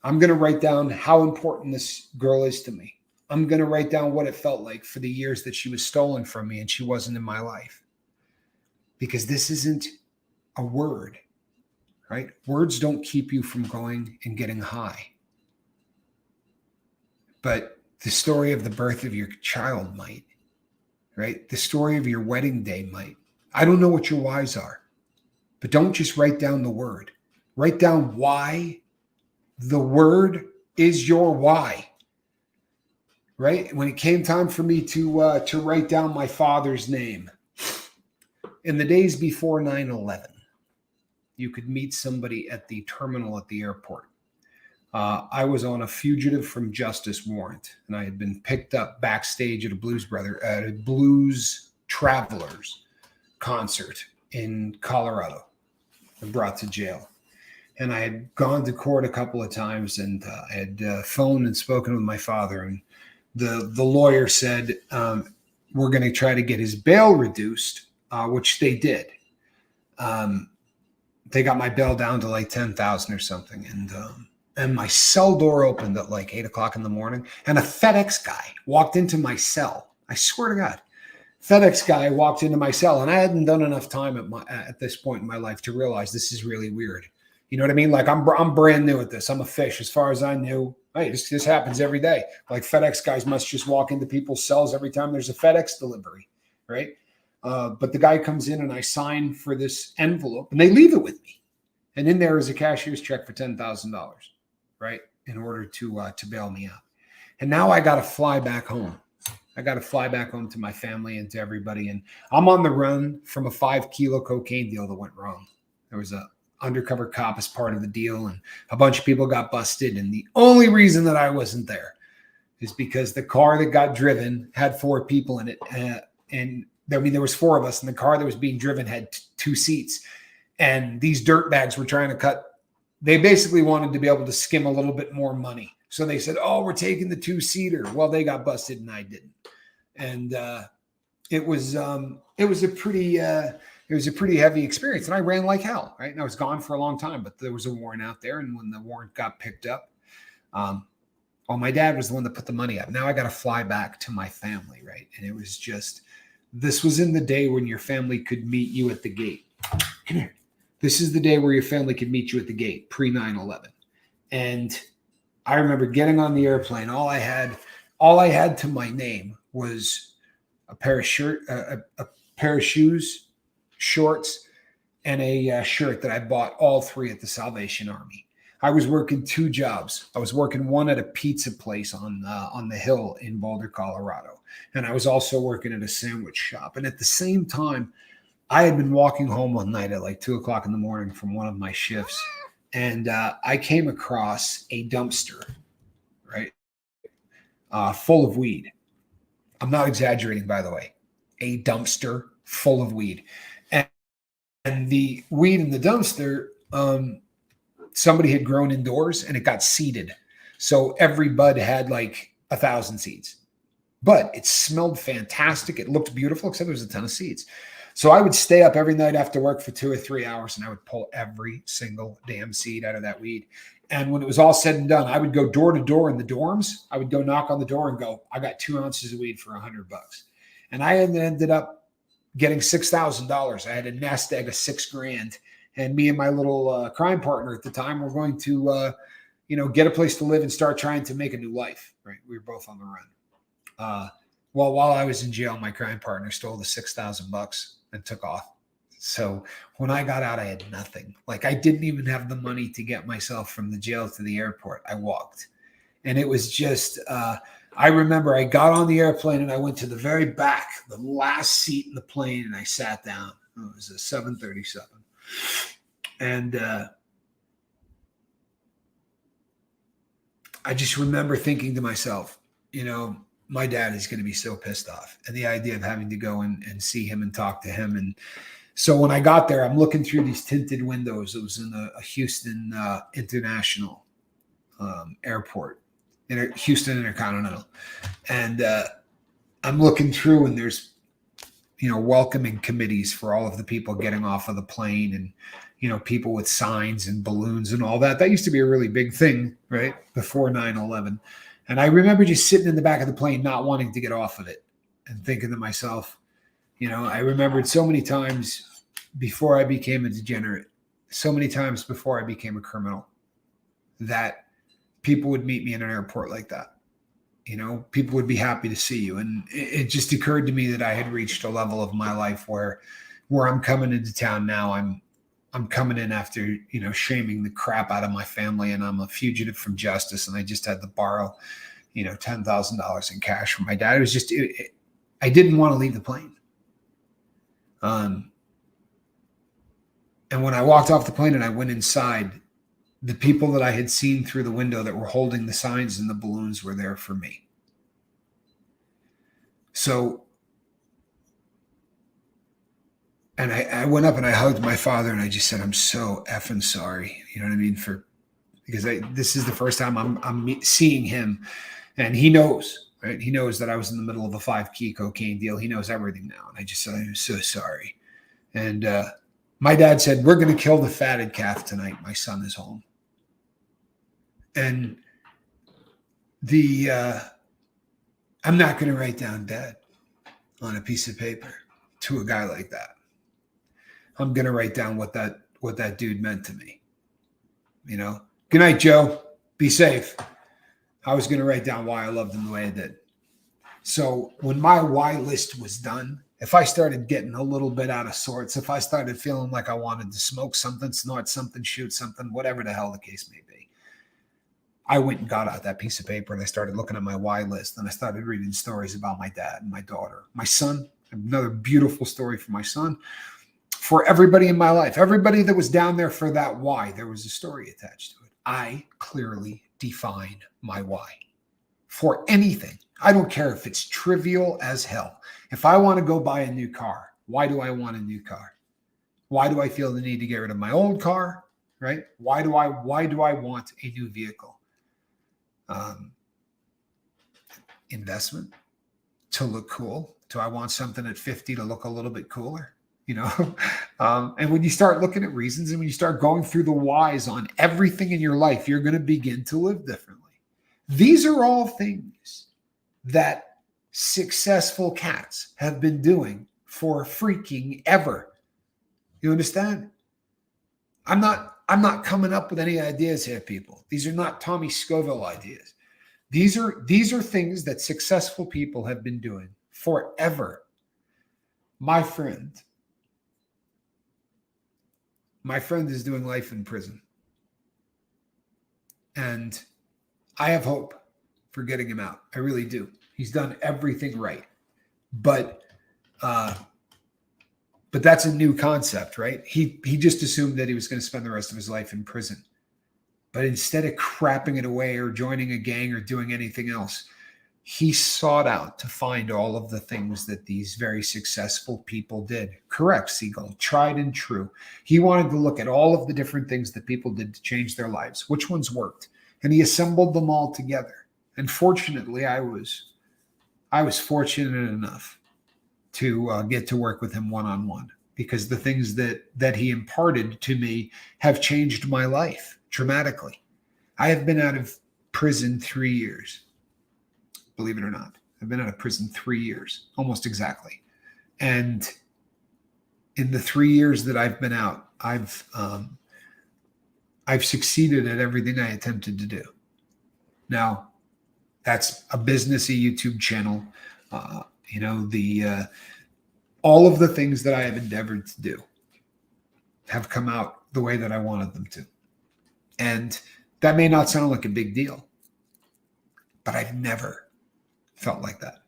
I'm going to write down how important this girl is to me. I'm going to write down what it felt like for the years that she was stolen from me and she wasn't in my life. Because this isn't a word. Right? Words don't keep you from going and getting high. But the story of the birth of your child might, right? The story of your wedding day might. I don't know what your whys are, but don't just write down the word. Write down why The word is your why, right? When it came time for me to write down my father's name, in the days before 9/11, you could meet somebody at the terminal at the airport. I was on a fugitive from justice warrant, and I had been picked up backstage at a Blues Travelers concert in Colorado and brought to jail. And I had gone to court a couple of times, and I had phoned and spoken with my father. And the lawyer said, we're going to try to get his bail reduced, which they did. They got my bail down to like 10,000 or something. And my cell door opened at like 8 o'clock in the morning, and a FedEx guy walked into my cell. I swear to God, FedEx guy walked into my cell, and I hadn't done enough time at this point in my life to realize this is really weird. You know what I mean? Like I'm brand new at this. I'm a fish. As far as I knew, hey, this happens every day. Like FedEx guys must just walk into people's cells every time there's a FedEx delivery, right? But the guy comes in, and I sign for this envelope, and they leave it with me. And in there is a cashier's check for $10,000, right? In order to bail me out. And now I got to fly back home. I got to fly back home to my family and to everybody. And I'm on the run from a 5-kilo cocaine deal that went wrong. There was a undercover cop as part of the deal, and a bunch of people got busted. And the only reason that I wasn't there is because the car that got driven had 4 people in it. And I mean, there was 4 of us, and the car that was being driven had 2 seats. And these dirtbags were trying to cut. They basically wanted to be able to skim a little bit more money. So they said, oh, we're taking the 2-seater. Well, they got busted and I didn't. And it was a pretty heavy experience. And I ran like hell, right? And I was gone for a long time, but there was a warrant out there. And when the warrant got picked up, my dad was the one that put the money up. Now I got to fly back to my family, right? And it was just, this was in the day when your family could meet you at the gate. Come here. This is the day where your family could meet you at the gate, pre-9/11. And I remember getting on the airplane. All I had to my name was a pair of shoes, shorts, and a shirt that I bought all 3 at the Salvation Army. I was working 2 jobs. I was working one at a pizza place on the hill in Boulder, Colorado. And I was also working at a sandwich shop. And at the same time, I had been walking home one night at like 2 o'clock in the morning from one of my shifts, and I came across a dumpster, right, full of weed. I'm not exaggerating, by the way. A dumpster full of weed. And the weed in the dumpster, somebody had grown indoors, and it got seeded. So every bud had like 1,000 seeds. But it smelled fantastic. It looked beautiful, except there was a ton of seeds. So I would stay up every night after work for 2 or 3 hours, and I would pull every single damn seed out of that weed. And when it was all said and done, I would go door to door in the dorms. I would go knock on the door and go, I got 2 ounces of weed for $100. And I ended up getting $6,000. I had a nest egg of $6,000. And me and my little crime partner at the time were going to, get a place to live and start trying to make a new life. Right? We were both on the run. Well, while I was in jail, my crime partner stole the $6,000 and took off. So when I got out, I had nothing. Like I didn't even have the money to get myself from the jail to the airport. I walked. And it was just, I remember I got on the airplane and I went to the very back, the last seat in the plane, and I sat down. It was a 737. And I just remember thinking to myself, my dad is going to be so pissed off. And the idea of having to go and see him and talk to him. And so when I got there, I'm looking through these tinted windows. It was in a Houston International airport, Houston Intercontinental. And I'm looking through, and there's, welcoming committees for all of the people getting off of the plane, and, people with signs and balloons and all that. That used to be a really big thing, right? Before 9/11. And I remember just sitting in the back of the plane, not wanting to get off of it and thinking to myself, I remembered so many times before I became a degenerate, so many times before I became a criminal, that people would meet me in an airport like that. People would be happy to see you. And it just occurred to me that I had reached a level of my life where I'm coming into town now. I'm coming in after, shaming the crap out of my family, and I'm a fugitive from justice. And I just had to borrow, $10,000 in cash from my dad. It was just, I didn't want to leave the plane. And when I walked off the plane and I went inside, the people that I had seen through the window that were holding the signs and the balloons were there for me. So, and I went up and I hugged my father and I just said, I'm so effing sorry. You know what I mean? Because this is the first time I'm seeing him, and he knows, right? He knows that I was in the middle of a 5-key cocaine deal. He knows everything now. And I just said, I'm so sorry. And my dad said, we're going to kill the fatted calf tonight. My son is home. And I'm not going to write down dad on a piece of paper to a guy like that. I'm going to write down what that dude meant to me. Good night, Joe. Be safe. I was going to write down why I loved him the way I did. So when my why list was done, if I started getting a little bit out of sorts, if I started feeling like I wanted to smoke something, snort something, shoot something, whatever the hell the case may be, I went and got out that piece of paper and I started looking at my why list, and I started reading stories about my dad and my daughter, my son, another beautiful story for my son, for everybody in my life, everybody that was down there for that why, there was a story attached to it. I clearly define my why for anything. I don't care if it's trivial as hell. If I want to go buy a new car, why do I want a new car? Why do I feel the need to get rid of my old car, right? Why do I want a new vehicle? Investment, to look cool. Do I want something at 50 to look a little bit cooler? And when you start looking at reasons and when you start going through the whys on everything in your life, you're going to begin to live differently. These are all things that successful cats have been doing for freaking ever. You understand? I'm not coming up with any ideas here, people. These are not Tommy Scoville ideas. These are things that successful people have been doing forever. My friend is doing life in prison. And I have hope for getting him out. I really do. He's done everything right. But that's a new concept, right? He just assumed that he was going to spend the rest of his life in prison. But instead of crapping it away or joining a gang or doing anything else, he sought out to find all of the things that these very successful people did. Correct, Siegel, tried and true. He wanted to look at all of the different things that people did to change their lives. Which ones worked? And he assembled them all together. And fortunately, I was fortunate enough to get to work with him one-on-one, because the things that he imparted to me have changed my life dramatically. I have been out of prison 3 years. Believe it or not, I've been out of prison 3 years, almost exactly. And in the 3 years that I've been out, I've succeeded at everything I attempted to do. Now, that's a business, a YouTube channel, all of the things that I have endeavored to do have come out the way that I wanted them to. And that may not sound like a big deal, but I've never felt like that.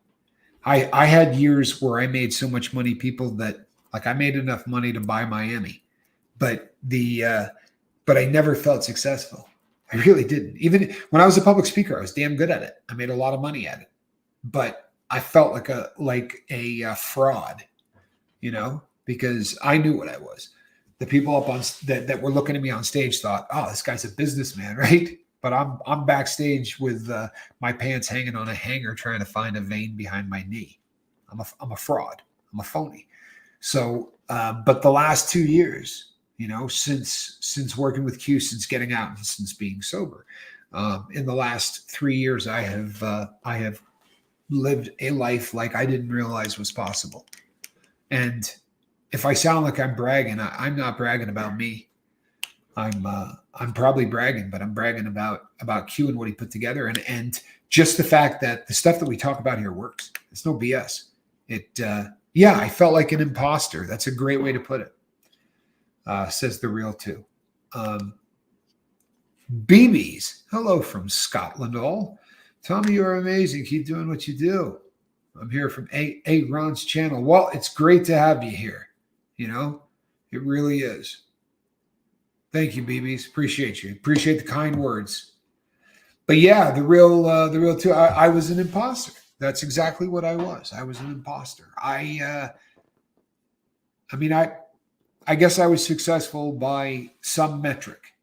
I had years where I made so much money, people, that like I made enough money to buy Miami, but I never felt successful. I really didn't. Even when I was a public speaker, I was damn good at it. I made a lot of money at it, but I felt like a fraud, because I knew what I was. The people up on that were looking at me on stage thought, "Oh, this guy's a businessman, right?" But I'm backstage with my pants hanging on a hanger, trying to find a vein behind my knee. I'm a fraud. I'm a phony. So, but the last 2 years, since working with Q, since getting out, and since being sober, in the last 3 years, I have lived a life like I didn't realize was possible. And if I sound like I'm bragging, I'm not bragging about me. I'm probably bragging, but I'm bragging about Q and what he put together, and just the fact that the stuff that we talk about here works. It's no BS. I felt like an imposter. That's a great way to put it. says the real two. BBs, hello from Scotland all. Tommy, you're amazing. Keep doing what you do. I'm here from A. Ron's channel. Well, it's great to have you here. You know, it really is. Thank you, BBs. Appreciate you. Appreciate the kind words. But yeah, the real two. I was an imposter. That's exactly what I was. I was an imposter. I guess I was successful by some metric,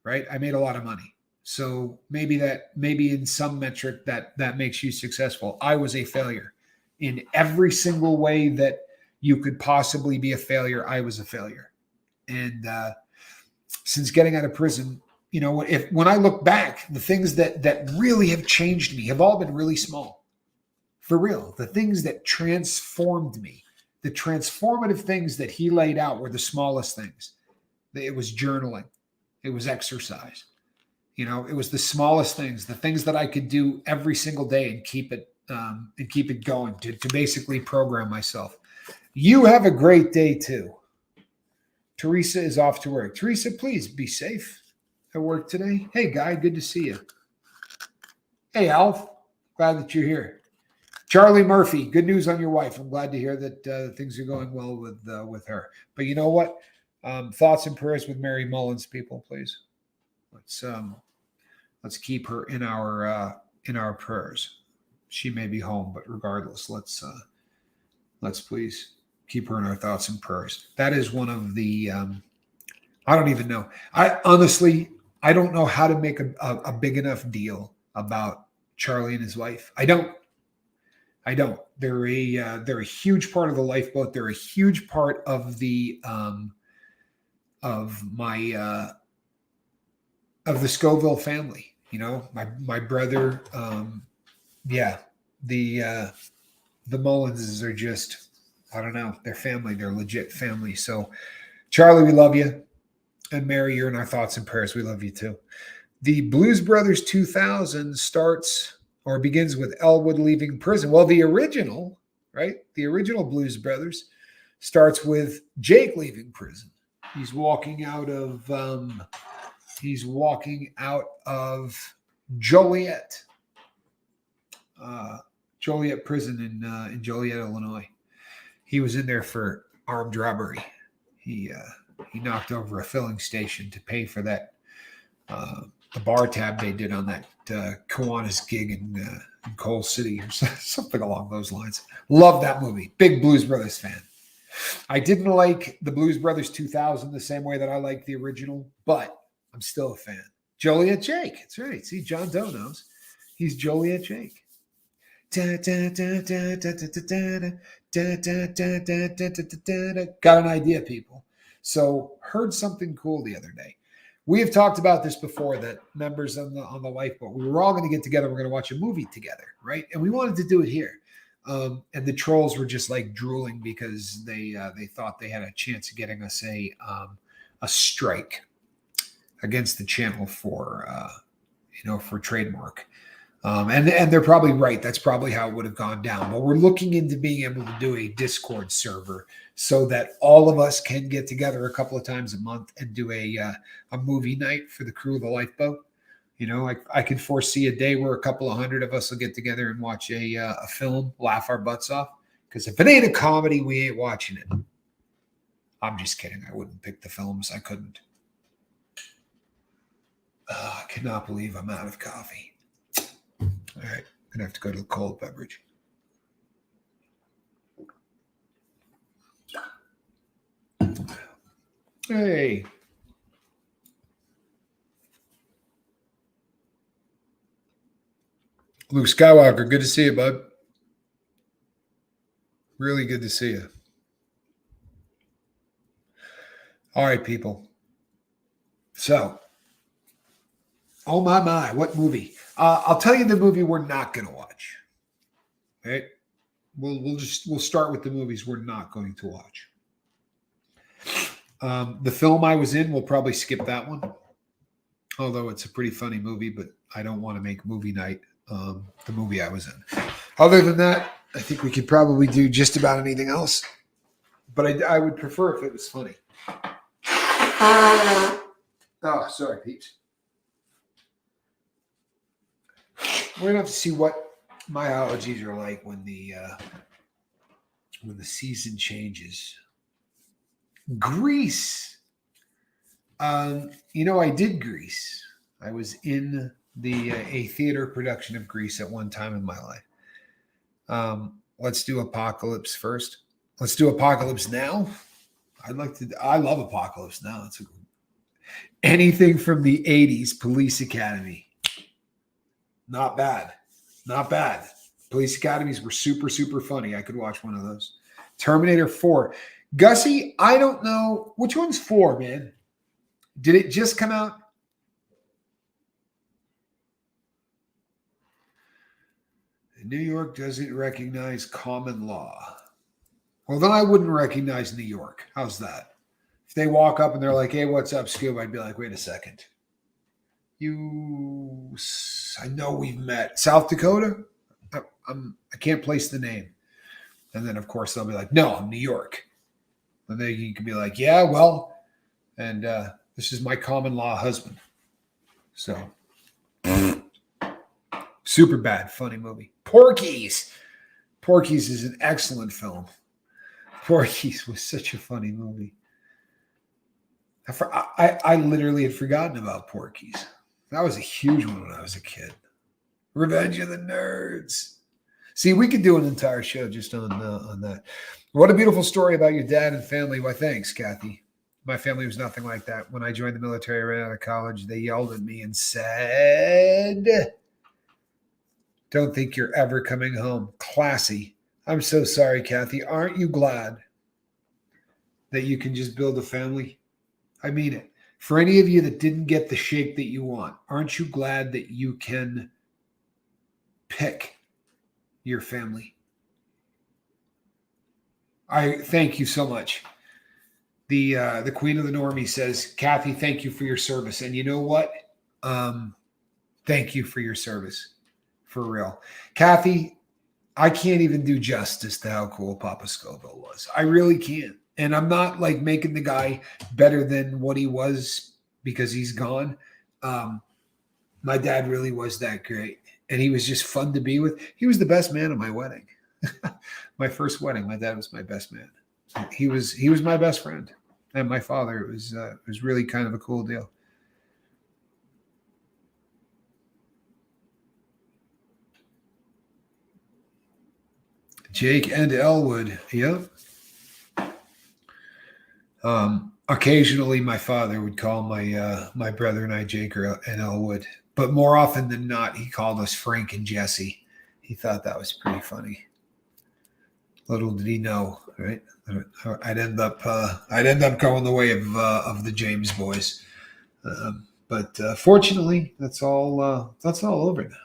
right? I made a lot of money. So maybe in some metric that makes you successful. I was a failure in every single way that you could possibly be a failure. I was a failure. And since getting out of prison, you know, when I look back, the things that really have changed me have all been really small. For real. The things that transformed me, the transformative things that he laid out were the smallest things. It was journaling. It was exercise. You know, it was the smallest things, the things that I could do every single day and keep it going to basically program myself. You have a great day too. Teresa is off to work. Teresa, please be safe at work today. Hey, Guy, good to see you. Hey, Alf, glad that you're here. Charlie Murphy, good news on your wife. I'm glad to hear that things are going well with her. But you know what? Thoughts and prayers with Mary Mullins, people, please. Let's keep her in our prayers. She may be home, but regardless, let's please keep her in our thoughts and prayers. That is one of the I don't even know. I honestly don't know how to make a big enough deal about Charlie and his wife. I don't. They're a huge part of the lifeboat. They're a huge part of the of the Scoville family. You know, my brother. The Mullinses are just, I don't know, they're family. They're legit family. So, Charlie, we love you, and Mary, you're in our thoughts and prayers. We love you too. The Blues Brothers 2000 begins with Elwood leaving prison. Well, the original Blues Brothers starts with Jake leaving prison. He's walking out of Joliet prison in Joliet, Illinois. He was in there for armed robbery. He knocked over a filling station to pay for that the bar tab they did on that Kiwanis gig in Coal City or something along those lines. Love that movie. Big Blues Brothers fan. I didn't like the Blues Brothers 2000 the same way that I liked the original, but I'm still a fan. Joliet Jake. That's right. See, John Doe knows. He's Joliet Jake. Got an idea, people. So heard something cool the other day. We have talked about this before, that members on the lifeboat, we were all going to get together. We're going to watch a movie together, right? And we wanted to do it here. And the trolls were just like drooling because they thought they had a chance of getting us a strike against the channel for trademark. And they're probably right. That's probably how it would have gone down. But we're looking into being able to do a Discord server so that all of us can get together a couple of times a month and do a movie night for the crew of the lifeboat. You know, I could foresee a day where a couple of hundred of us will get together and watch a film, laugh our butts off. Because if it ain't a comedy, we ain't watching it. I'm just kidding. I wouldn't pick the films. I couldn't. I cannot believe I'm out of coffee. All right, I'm going to have to go to the cold beverage. Hey. Luke Skywalker, good to see you, bud. Really good to see you. All right, people. So, oh my, what movie? I'll tell you the movie we're not going to watch. Okay, we'll start with the movies we're not going to watch. The film I was in, we'll probably skip that one. Although it's a pretty funny movie, but I don't want to make movie night the movie I was in. Other than that, I think we could probably do just about anything else. But I would prefer if it was funny. Oh, sorry, peeps. We're gonna have to see what my allergies are like when the season changes. Grease. I did Grease. I was in a theater production of Grease at one time in my life. Let's do Apocalypse first. Let's do Apocalypse Now. I love Apocalypse Now. Anything from the 80s, Police Academy. Not bad. Not bad. Police Academies were super, super funny. I could watch one of those. Terminator 4. Gussie, I don't know. Which one's 4, man? Did it just come out? New York doesn't recognize common law. Well, then I wouldn't recognize New York. How's that? If they walk up and they're like, hey, what's up, Scoob? I'd be like, wait a second. I know we've met. South Dakota? I can't place the name. And then, of course, they'll be like, no, I'm New York. And then you can be like, yeah, well, and this is my common law husband. So, super bad, funny movie. Porky's. Porky's is an excellent film. Porky's was such a funny movie. I literally had forgotten about Porky's. That was a huge one when I was a kid. Revenge of the Nerds. See, we could do an entire show just on that. What a beautiful story about your dad and family. Why, thanks, Kathy. My family was nothing like that. When I joined the military right out of college, they yelled at me and said, don't think you're ever coming home. Classy. I'm so sorry, Kathy. Aren't you glad that you can just build a family? I mean it. For any of you that didn't get the shape that you want, aren't you glad that you can pick your family? I thank you so much. The Queen of the Normie says, Kathy, thank you for your service. And you know what? Thank you for your service. For real. Kathy, I can't even do justice to how cool Papa Scoville was. I really can't. And I'm not like making the guy better than what he was because he's gone. My dad really was that great. And he was just fun to be with. He was the best man at my wedding. My first wedding, my dad was my best man. He was my best friend. And my father, it was really kind of a cool deal. Jake and Elwood. Yep. Occasionally, my father would call my brother and I Jake and Elwood, but more often than not, he called us Frank and Jesse. He thought that was pretty funny. Little did he know, right? I'd end up going the way of the James boys, but fortunately, that's all over now.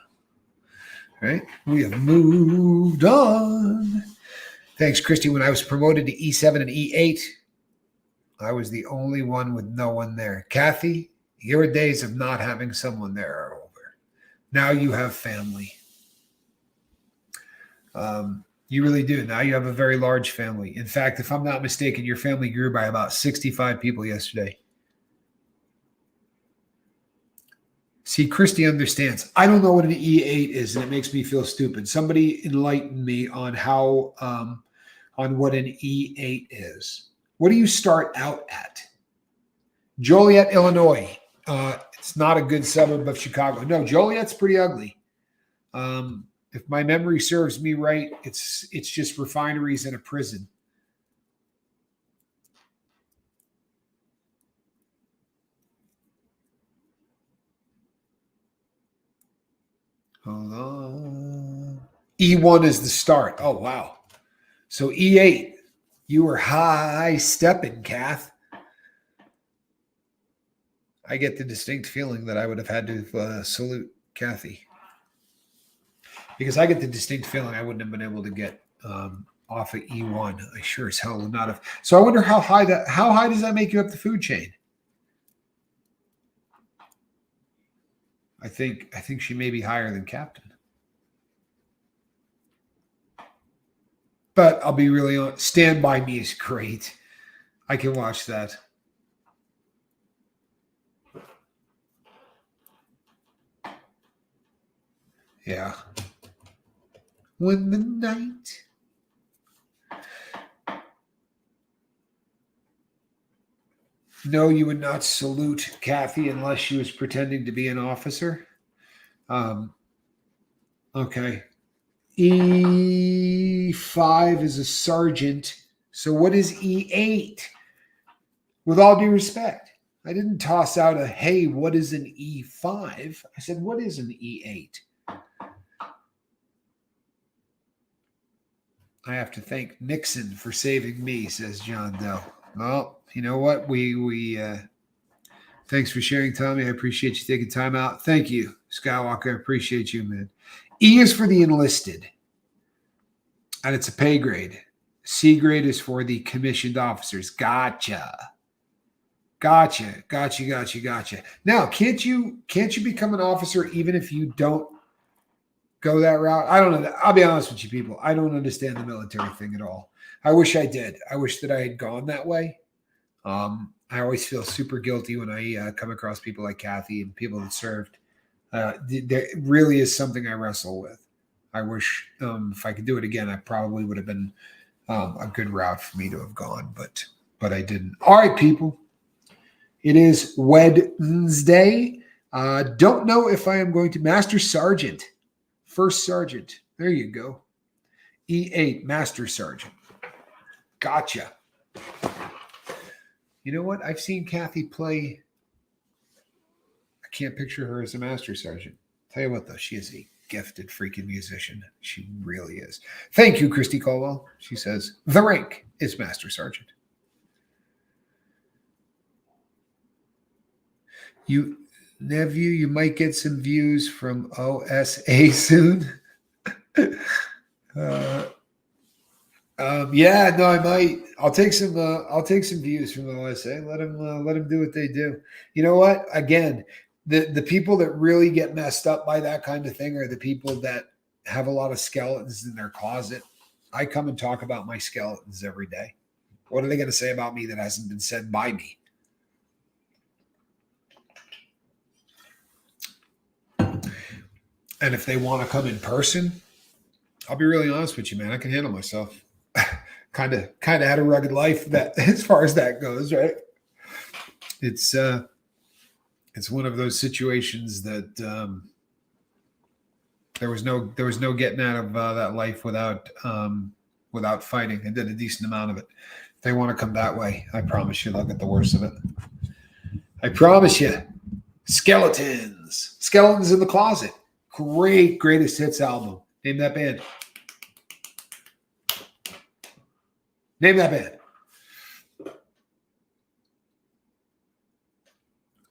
Right? We have moved on. Thanks, Christy. When I was promoted to E7 and E8, I was the only one with no one there. Kathy, your days of not having someone there are over. Now you have family. You really do. Now you have a very large family. In fact, if I'm not mistaken, your family grew by about 65 people yesterday. See, Christy understands. I don't know what an E8 is, and it makes me feel stupid. Somebody enlighten me on how, on what an E8 is. What do you start out at? Joliet, Illinois. It's not a good suburb of Chicago. No, Joliet's pretty ugly. If my memory serves me right, it's just refineries and a prison. Hold on. E1 is the start. Oh, wow. So E8, you were high stepping, Kath. I get the distinct feeling that I would have had to salute Kathy. Because I get the distinct feeling I wouldn't have been able to get off of E1. I sure as hell would not have. So I wonder how high does that make you up the food chain? I think she may be higher than Captain. But I'll be really honest. Stand By Me is great. I can watch that. Yeah. When the night. No, you would not salute Kathy unless she was pretending to be an officer. Okay. E5 is a sergeant. So what is E8? With all due respect, I didn't toss out a, hey, what is an E5? I said, what is an E8? I have to thank Nixon for saving me, says John Doe. Well, you know what? Thanks for sharing, Tommy. I appreciate you taking time out. Thank you, Skywalker. I appreciate you, man. E is for the enlisted, and it's a pay grade. C grade is for the commissioned officers. Gotcha. Now, can't you become an officer even if you don't go that route? I don't know. I'll be honest with you, people. I don't understand the military thing at all. I wish I did. I wish that I had gone that way. I always feel super guilty when I come across people like Kathy and people that served. There really is something I wrestle with. I wish if I could do it again, I probably would have been a good route for me to have gone, but I didn't. All right, people. It is Wednesday. Don't know if I am going to Master Sergeant, First Sergeant. There you go. E8 Master Sergeant. Gotcha. You know what? I've seen Kathy play. I can't picture her as a Master Sergeant. Tell you what, though, she is a gifted freaking musician. She really is. Thank you, Christy Colwell. She says, the rank is Master Sergeant. You, nephew, you might get some views from OSA soon. Yeah, no, I might. I'll take some views from OSA. Let them do what they do. You know what? Again, the people that really get messed up by that kind of thing are the people that have a lot of skeletons in their closet. I come and talk about my skeletons every day. What are they going to say about me that hasn't been said by me? And if they want to come in person, I'll be really honest with you, man. I can handle myself. kind of had a rugged life that, as far as that goes, right? It's one of those situations that there was no getting out of that life without fighting. I did a decent amount of it. If they want to come that way, I promise you they'll get the worst of it. I promise you. Skeletons in the Closet. Greatest hits album. Name that band.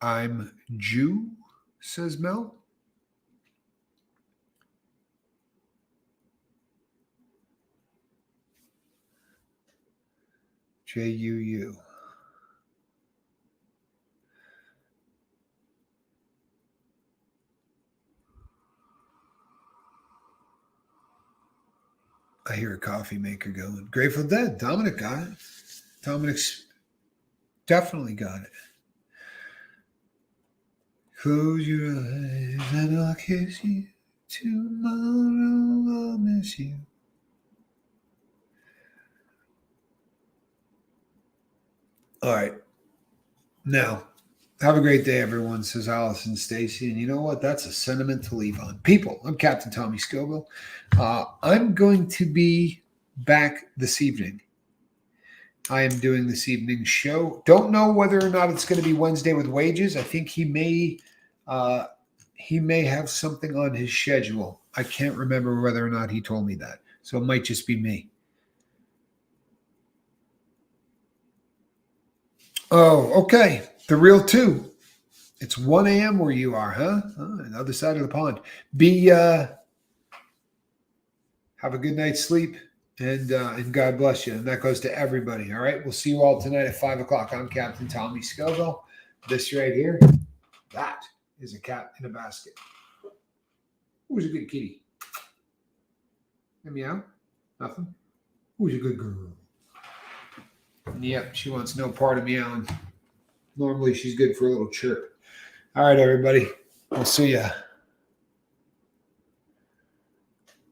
I'm Jew, says Mel. J-U-U. I hear a coffee maker going. Grateful Dead. Dominic got it. Dominic's definitely got it. Close your eyes and I'll kiss you. Tomorrow I'll miss you. All right. Now, have a great day, everyone, says Allison Stacy. And you know what? That's a sentiment to leave on. People, I'm Captain Tommy Scoville. I'm going to be back this evening. I am doing this evening's show. Don't know whether or not it's going to be Wednesday with Wages. I think he may have something on his schedule. I can't remember whether or not he told me that. So it might just be me. Oh, okay. The real two. It's 1 a.m. where you are, huh? Oh, on the other side of the pond. Have a good night's sleep, and God bless you. And that goes to everybody. All right. We'll see you all tonight at 5 o'clock. I'm Captain Tommy Scoville. This right here, that is a cat in a basket. Who's a good kitty? Meow? Nothing? Who's a good girl? Yep, she wants no part of meowing. Normally, she's good for a little chirp. All right, everybody. We'll see ya.